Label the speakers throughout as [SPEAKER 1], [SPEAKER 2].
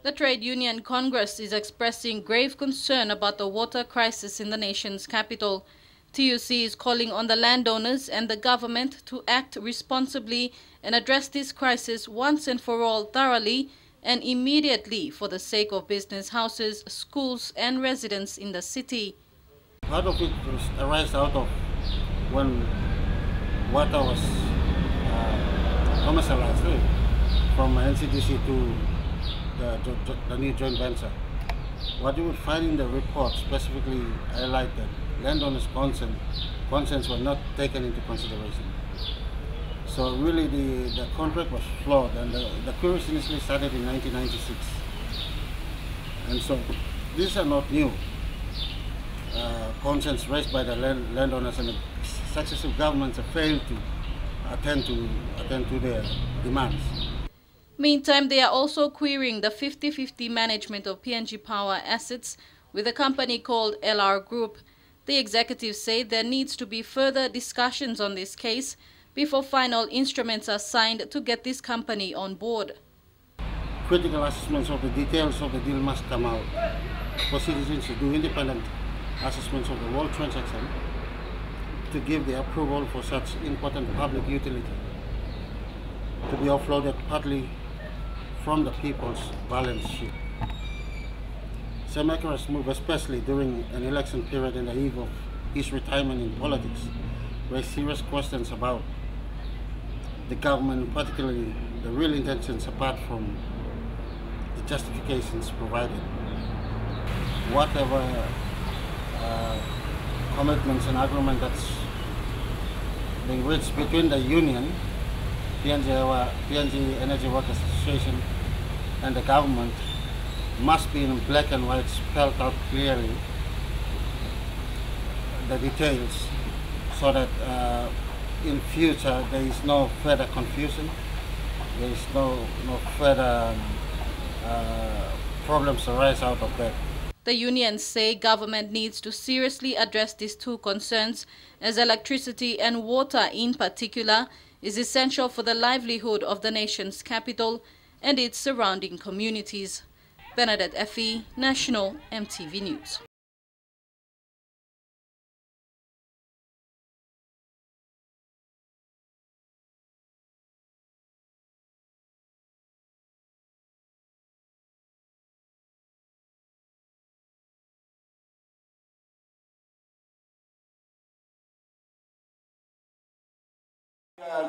[SPEAKER 1] The Trade Union Congress is expressing grave concern about the water crisis in the nation's capital. TUC is calling on the landowners and the government to act responsibly and address this crisis once and for all thoroughly and immediately for the sake of business houses, schools and residents in the city.
[SPEAKER 2] Part of it arises out of when water was commercialized from NCDC to the new joint venture. What you would find in the report specifically highlight that landowners' concerns were not taken into consideration. So really the contract was flawed, and the queries initially started in 1996. And so these are not new concerns raised by the landowners, and the successive governments have failed to attend to their demands.
[SPEAKER 1] Meantime, they are also querying the 50-50 management of PNG Power assets with a company called LR Group. The executives say there needs to be further discussions on this case before final instruments are signed to get this company on board.
[SPEAKER 2] Critical assessments of the details of the deal must come out for citizens to do independent assessments of the whole transaction to give the approval for such important public utility to be offloaded partly from the people's balance sheet. Semekara's move, especially during an election period in the eve of his retirement in politics, raised serious questions about the government, particularly the real intentions apart from the justifications provided. Whatever commitments and agreement that's being reached between the union, PNG Energy Workers Association, and the government must be in black and white, spelled out clearly the details, so that in future there is no further confusion, there is no further problems arise out of that.
[SPEAKER 1] The unions say government needs to seriously address these two concerns, as electricity and water in particular is essential for the livelihood of the nation's capital and its surrounding communities. Bernadette EFI, National MTV News.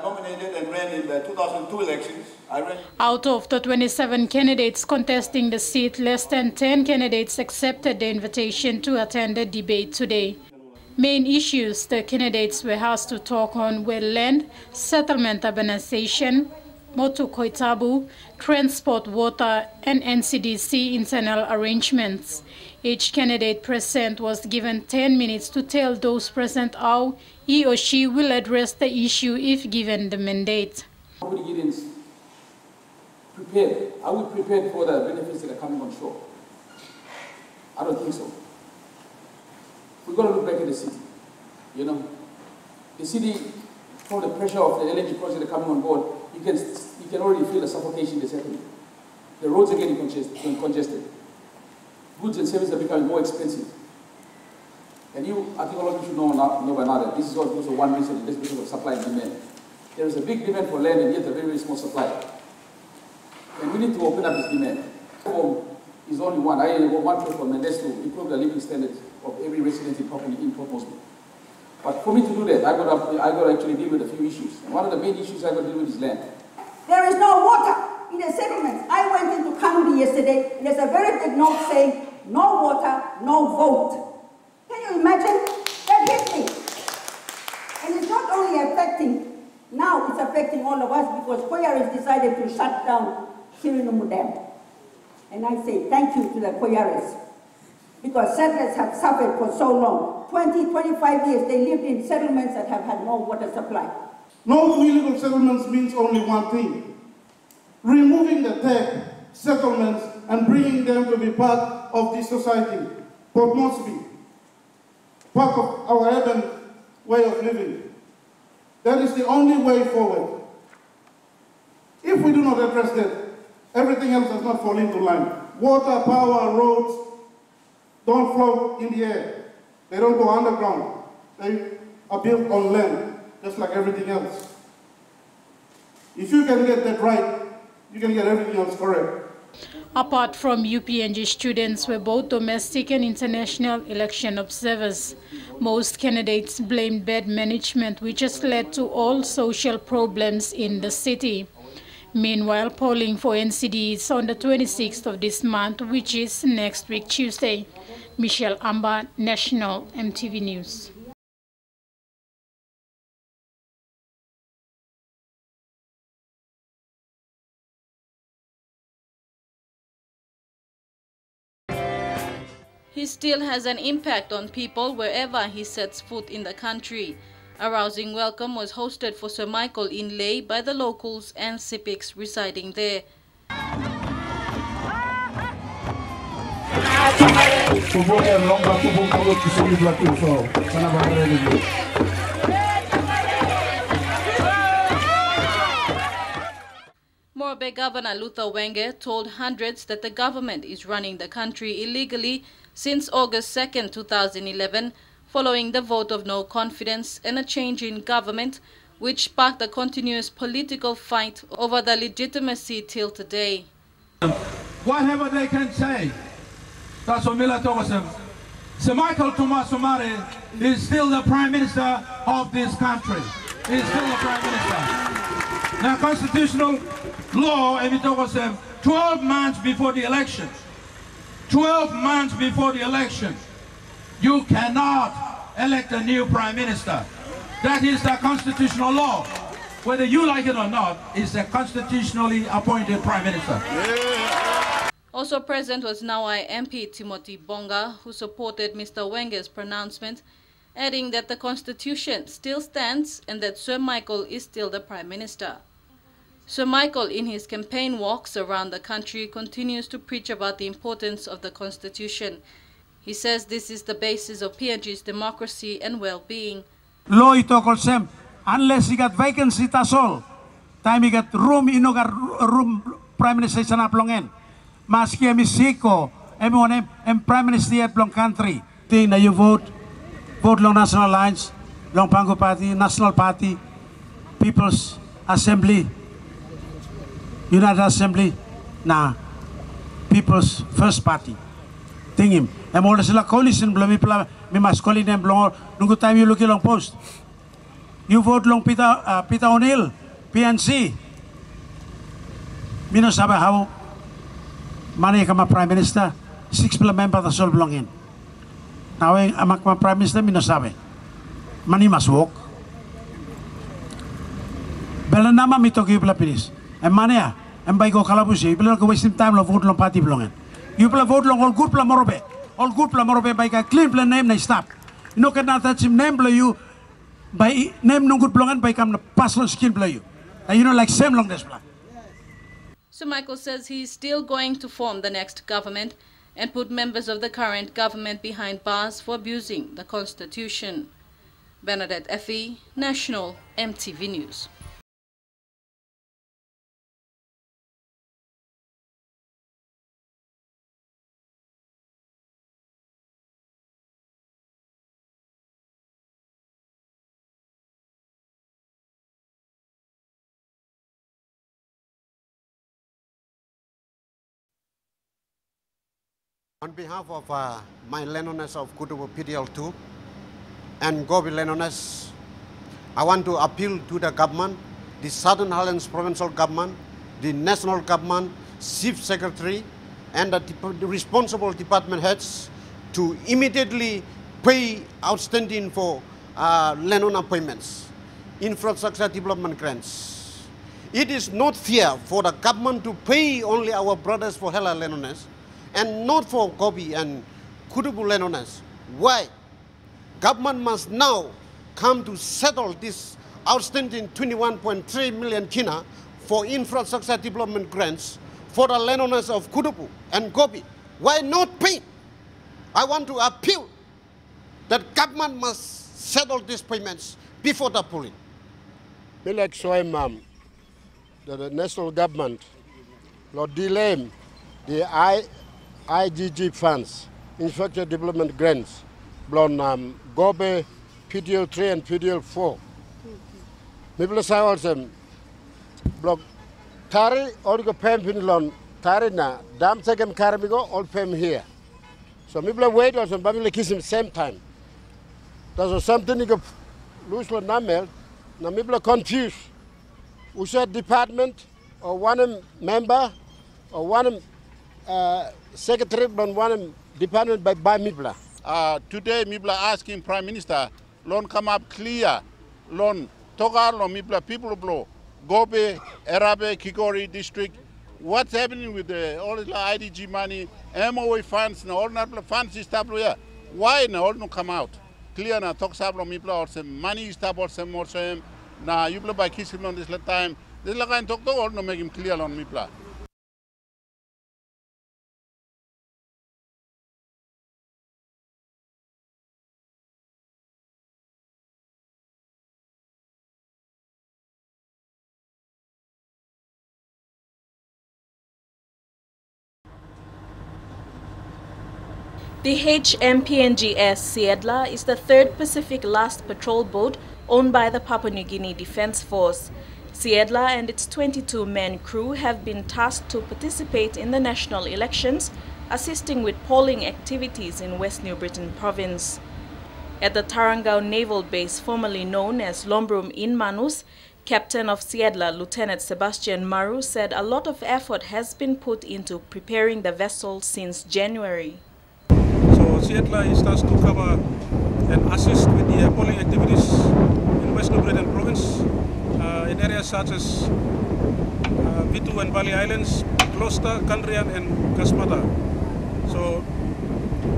[SPEAKER 3] Nominated and ran in the 2002 elections.
[SPEAKER 4] Out of the 27 candidates contesting the seat, less than 10 candidates accepted the invitation to attend the debate today. Main issues the candidates were asked to talk on were land, settlement urbanization, motu koitabu, transport, water, and NCDC internal arrangements. Each candidate present was given 10 minutes to tell those present how he or she will address the issue if given the mandate.
[SPEAKER 5] Nobody gets prepared. Are we prepared for the benefits that are coming on shore? I don't think so. We've got to look back at the city. You know, the city, from the pressure of the LNG project coming on board, you can already feel the suffocation that's happening. The roads are getting congested. Goods and services are becoming more expensive. And I think all of you should know by now that this is also one reason, this because of supply and demand. There is a big demand for land and yet a very, very small supply. And we need to open up this demand. Home is only one. I have one platform, and that's to improve the living standards of every resident in Port Moresby. But for me to do that, I got to actually deal with a few issues. And one of the main issues I got to deal with is land.
[SPEAKER 6] There is no water in the settlements. I went into Kanuri yesterday, and there's a very big note saying, no water, no vote. Can you imagine? That hit me. And it's not only affecting, now it's affecting all of us because Koyaris decided to shut down Kirinamu Dam. And I say thank you to the Koyaris, because settlers have suffered for so long. 20, 25 years they lived in settlements that have had no water supply.
[SPEAKER 7] No to illegal settlements means only one thing: removing the tech settlements and bringing them to be part of this society. Port Moresby, part of our urban way of living. That is the only way forward. If we do not address that, Everything else does not fall into line. Water, power, roads don't float in the air. They don't go underground. They are built on land, just like everything else. If you can get that right, you can get everything else correct.
[SPEAKER 4] Apart from UPNG students were both domestic and international election observers. Most candidates blamed bad management, which has led to all social problems in the city. Meanwhile, polling for NCD is on the 26th of this month, which is next week, Tuesday. Michelle AMBA, National MTV News.
[SPEAKER 1] He still has an impact on people wherever he sets foot in the country. A rousing welcome was hosted for Sir Michael in Ley by the locals and civics residing there. Morobe Governor Wenge told hundreds that the government is running the country illegally since August 2, 2011, following the vote of no confidence and a change in government, which sparked a continuous political fight over the legitimacy till today.
[SPEAKER 8] Whatever they can say, that's what Mila told us. Sir Michael Tomasomare is still the Prime Minister of this country. He is still the Prime Minister. Now, constitutional law, 12 months before the election, 12 months before the election, you cannot elect a new Prime Minister. That is the constitutional law. Whether you like it or not, it's a constitutionally appointed Prime Minister.
[SPEAKER 1] Yeah. Also present was Nawai MP Timothy Bonga, who supported Mr. Wenge's pronouncement, adding that the Constitution still stands and that Sir Michael is still the Prime Minister. Sir Michael, in his campaign walks around the country, continues to preach about the importance of the Constitution. He says this is the basis of PNG's democracy and well-being.
[SPEAKER 8] Law ito kolsem, unless you got vacancy tasol, time you got room room Prime Minister sa naplongen, maski emisiko, M1M, and Prime Minister at long country. Thing na you vote long National Alliance, long Pango Party, National Party, People's Assembly, United Assembly, na People's First Party. Tingin. And more sila coalition, may mas calling them long, nung time you look long post. You vote long Peter O'Neill, PNC. Mino sabi how mani ka ma Prime Minister, 6 member ta sol belongin. Now amak ma Prime Minister mino sabi. Mani mas walk. Bela nama mito ki Pilipinas. And mani ya, and by go kalabusi, bela ko wasting time lo vote long party belongin. You play vote long all good pla Morobe. All good pla Morobe by ka clean pla name na stop. You know kana touch him name play you by name no good belongin by kam na pass long skin play you. And you know like same long this pla.
[SPEAKER 1] So Michael says he's still going to form the next government and put members of the current government behind bars for abusing the Constitution. Bernadette EFI, National MTV News.
[SPEAKER 2] On behalf of my Lenones of Kutubu PDL2 and Gobi Lenones, I want to appeal to the government, the Southern Highlands Provincial Government, the National Government, Chief Secretary, and the responsible department heads to immediately pay outstanding for Lenona payments, infrastructure development grants. It is not fair for the government to pay only our brothers for Hela Lenones, and not for Gobi and Kutubu Lenones. Why? Government must now come to settle this outstanding 21.3 million kina for infrastructure development grants for the Lenones of Kutubu and Gobi. Why not pay? I want to appeal that government must settle these payments before the polling.
[SPEAKER 9] The national government lo delay the IGG funds, infrastructure development grants, blon Gobe, PDL 3 and PDL 4. Mibla sawalsem blok tari orgo pem pinlon tari na dam second karmigo all pem here. So mibla wait also bamile kisim same time. That's something you go lose lo namel na mibla confused. Usha department or one member or one secretary on one department by mibla.
[SPEAKER 3] Today Mibla asking Prime Minister, loan come up clear, loan Togar, loan Mibla people blow, Gobe, Erabe, Kigori district. What's happening with all the IDG money, MOA funds, and all the funds is here? Why all no come out? Clear na talk sablo Mibla or some money is or some more same. Na you blow by kissing on this time. This la kain talk to all no make him clear on Mibla.
[SPEAKER 10] The HMPNGS Siedla is the third Pacific last patrol boat owned by the Papua New Guinea Defense Force. Siedla and its 22-man crew have been tasked to participate in the national elections, assisting with polling activities in West New Britain province. At the Tarangao Naval Base, formerly known as Lombrum in Manus, Captain of Siedla, Lieutenant Sebastian Maru, said a lot of effort has been put into preparing the vessel since January.
[SPEAKER 11] Siedla is tasked to cover and assist with the polling activities in West New Britain province in areas such as Vitu and Bali Islands, Gloucester, Kandrian and Kasmata. So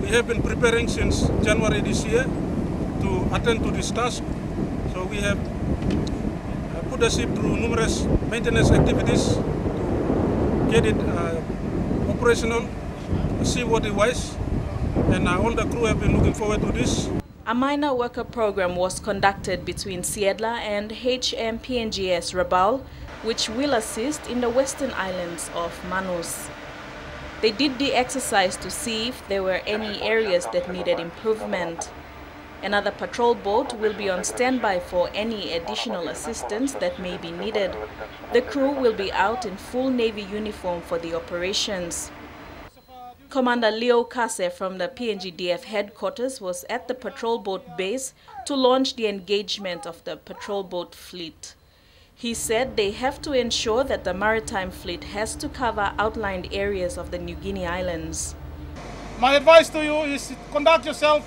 [SPEAKER 11] we have been preparing since January this year to attend to this task. So we have put the ship through numerous maintenance activities to get it operational, seaworthy-wise. And all the crew have been looking forward to this.
[SPEAKER 10] A minor worker program was conducted between Siedla and HMPNGS Rabaul, which will assist in the western islands of Manus. They did the exercise to see if there were any areas that needed improvement. Another patrol boat will be on standby for any additional assistance that may be needed. The crew will be out in full Navy uniform for the operations. Commander Leo KASE from the PNGDF headquarters was at the patrol boat base to launch the engagement of the patrol boat fleet. He said they have to ensure that the maritime fleet has to cover outlined areas of the New Guinea Islands.
[SPEAKER 7] My advice to you is to conduct yourself